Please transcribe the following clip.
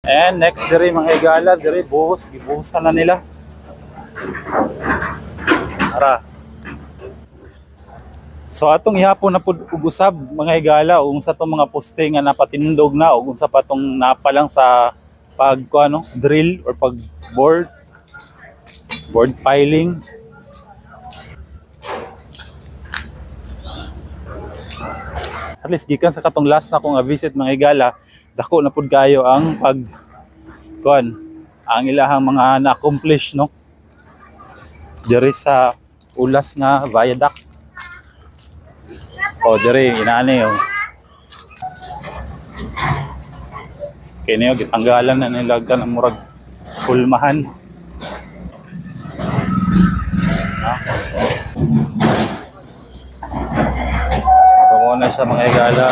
And next diri mga higala, diri gibuhusan na nila. Tara. So atong ihapon na pud og usab mga higala ug sa tong mga poste nga napatindog na ug unsa pa tong napalang sa drill or pag board piling. At least gikan sa katong last na ko nga visit mga higala, dako na pud kayo ang ang ilahang mga na-accomplish no. Diri sa ulas nga viaduct. O diri inani oh. Kini gitanggalan na nila kan murag pulmahan. So mo na siya mga higala.